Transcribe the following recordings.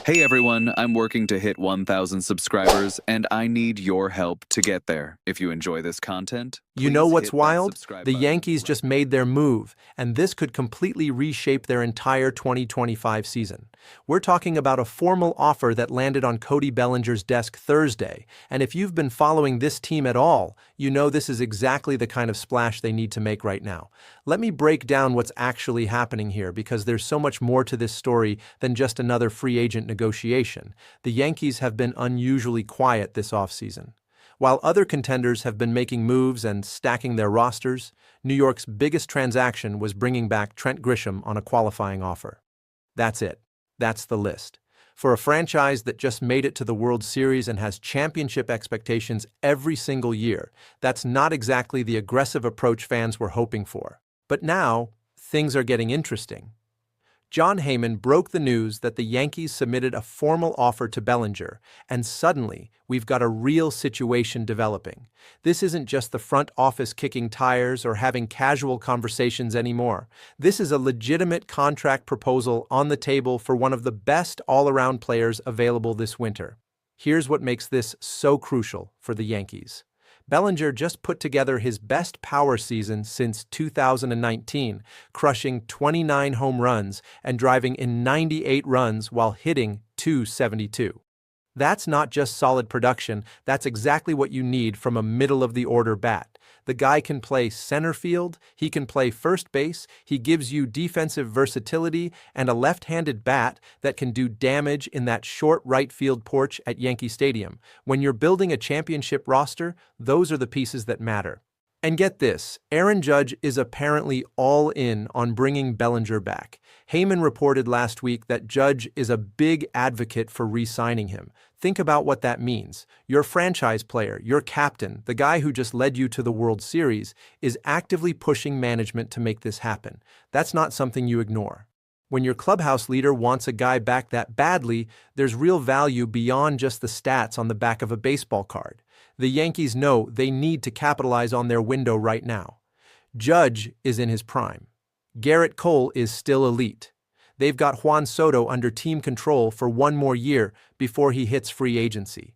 Hey everyone, I'm working to hit 1,000 subscribers, and I need your help to get there. If you enjoy this content, You know please what's hit that wild? subscribe The button Yankees right just made their move, and this could completely reshape their entire 2025 season. We're talking about a formal offer that landed on Cody Bellinger's desk Thursday, and if you've been following this team at all, you know this is exactly the kind of splash they need to make right now. Let me break down what's actually happening here because there's so much more to this story than just another free agent negotiation. The Yankees have been unusually quiet this offseason. While other contenders have been making moves and stacking their rosters, New York's biggest transaction was bringing back Trent Grisham on a qualifying offer. That's it. That's the list. For a franchise that just made it to the World Series and has championship expectations every single year, that's not exactly the aggressive approach fans were hoping for. But now, things are getting interesting. Jon Heyman broke the news that the Yankees submitted a formal offer to Bellinger, and suddenly, we've got a real situation developing. This isn't just the front office kicking tires or having casual conversations anymore. This is a legitimate contract proposal on the table for one of the best all-around players available this winter. Here's what makes this so crucial for the Yankees. Bellinger just put together his best power season since 2019, crushing 29 home runs and driving in 98 runs while hitting .272. That's not just solid production, that's exactly what you need from a middle-of-the-order bat. The guy can play center field, he can play first base, he gives you defensive versatility and a left-handed bat that can do damage in that short right field porch at Yankee Stadium. When you're building a championship roster, those are the pieces that matter. And get this, Aaron Judge is apparently all in on bringing Bellinger back. Heyman reported last week that Judge is a big advocate for re-signing him. Think about what that means. Your franchise player, your captain, the guy who just led you to the World Series, is actively pushing management to make this happen. That's not something you ignore. When your clubhouse leader wants a guy back that badly, there's real value beyond just the stats on the back of a baseball card. The Yankees know they need to capitalize on their window right now. Judge is in his prime. Garrett Cole is still elite. They've got Juan Soto under team control for one more year before he hits free agency.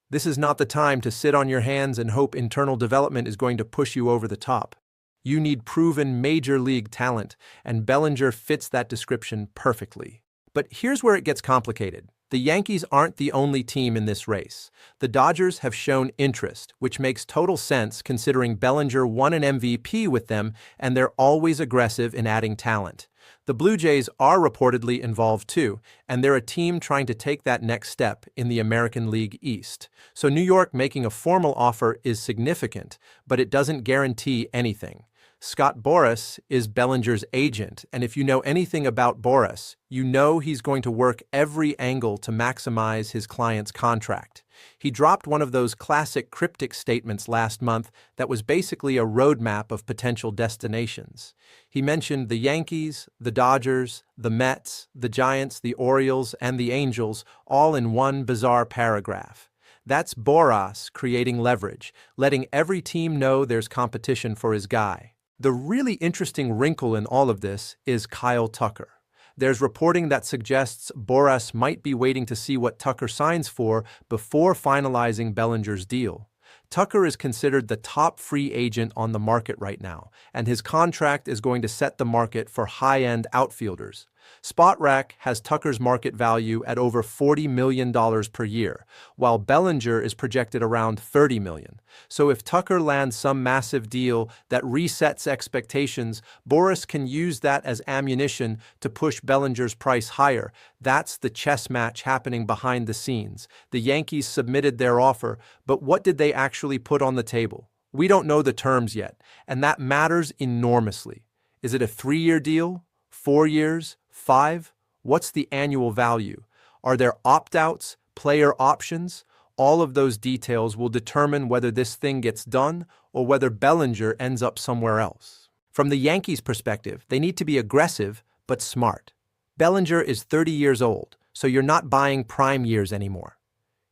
This is not the time to sit on your hands and hope internal development is going to push you over the top. You need proven major league talent, and Bellinger fits that description perfectly. But here's where it gets complicated. The Yankees aren't the only team in this race. The Dodgers have shown interest, which makes total sense considering Bellinger won an MVP with them and they're always aggressive in adding talent. The Blue Jays are reportedly involved too, and they're a team trying to take that next step in the American League East. So New York making a formal offer is significant, but it doesn't guarantee anything. Scott Boras is Bellinger's agent, and if you know anything about Boras, you know he's going to work every angle to maximize his client's contract. He dropped one of those classic cryptic statements last month that was basically a roadmap of potential destinations. He mentioned the Yankees, the Dodgers, the Mets, the Giants, the Orioles, and the Angels, all in one bizarre paragraph. That's Boras creating leverage, letting every team know there's competition for his guy. The really interesting wrinkle in all of this is Kyle Tucker. There's reporting that suggests Boras might be waiting to see what Tucker signs for before finalizing Bellinger's deal. Tucker is considered the top free agent on the market right now, and his contract is going to set the market for high-end outfielders. SpotRack has Tucker's market value at over $40 million per year, while Bellinger is projected around $30 million. So if Tucker lands some massive deal that resets expectations, Boras can use that as ammunition to push Bellinger's price higher. That's the chess match happening behind the scenes. The Yankees submitted their offer, but what did they actually put on the table? We don't know the terms yet, and that matters enormously. Is it a 3-year deal? 4 years? 5? What's the annual value? Are there opt-outs, player options? All of those details will determine whether this thing gets done or whether Bellinger ends up somewhere else. From the Yankees' perspective, they need to be aggressive but smart. Bellinger is 30 years old, so you're not buying prime years anymore.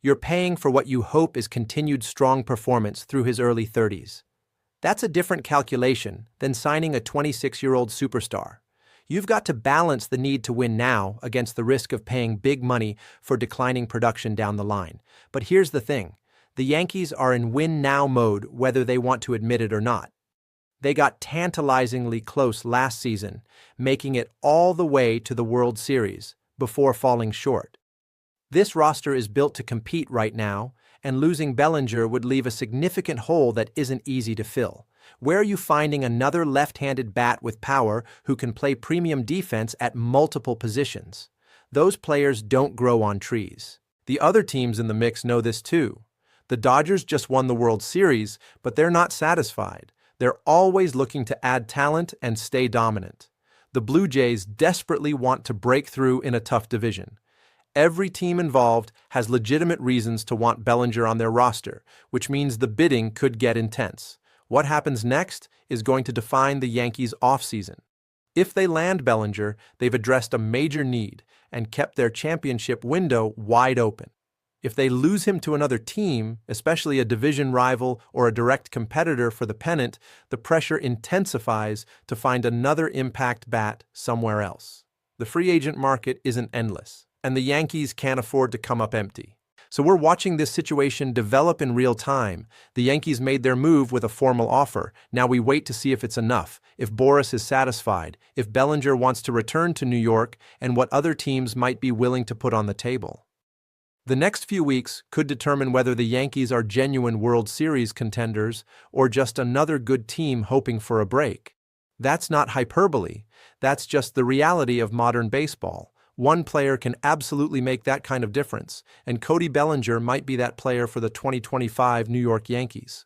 You're paying for what you hope is continued strong performance through his early 30s. That's a different calculation than signing a 26-year-old superstar. You've got to balance the need to win now against the risk of paying big money for declining production down the line. But here's the thing. The Yankees are in win-now mode whether they want to admit it or not. They got tantalizingly close last season, making it all the way to the World Series before falling short. This roster is built to compete right now, and losing Bellinger would leave a significant hole that isn't easy to fill. Where are you finding another left-handed bat with power who can play premium defense at multiple positions? Those players don't grow on trees. The other teams in the mix know this too. The Dodgers just won the World Series, but they're not satisfied. They're always looking to add talent and stay dominant. The Blue Jays desperately want to break through in a tough division. Every team involved has legitimate reasons to want Bellinger on their roster, which means the bidding could get intense. What happens next is going to define the Yankees' offseason. If they land Bellinger, they've addressed a major need and kept their championship window wide open. If they lose him to another team, especially a division rival or a direct competitor for the pennant, the pressure intensifies to find another impact bat somewhere else. The free agent market isn't endless, and the Yankees can't afford to come up empty. So we're watching this situation develop in real time. The Yankees made their move with a formal offer. Now we wait to see if it's enough, if Boras is satisfied, if Bellinger wants to return to New York, and what other teams might be willing to put on the table. The next few weeks could determine whether the Yankees are genuine World Series contenders or just another good team hoping for a break. That's not hyperbole. That's just the reality of modern baseball. One player can absolutely make that kind of difference, and Cody Bellinger might be that player for the 2025 New York Yankees.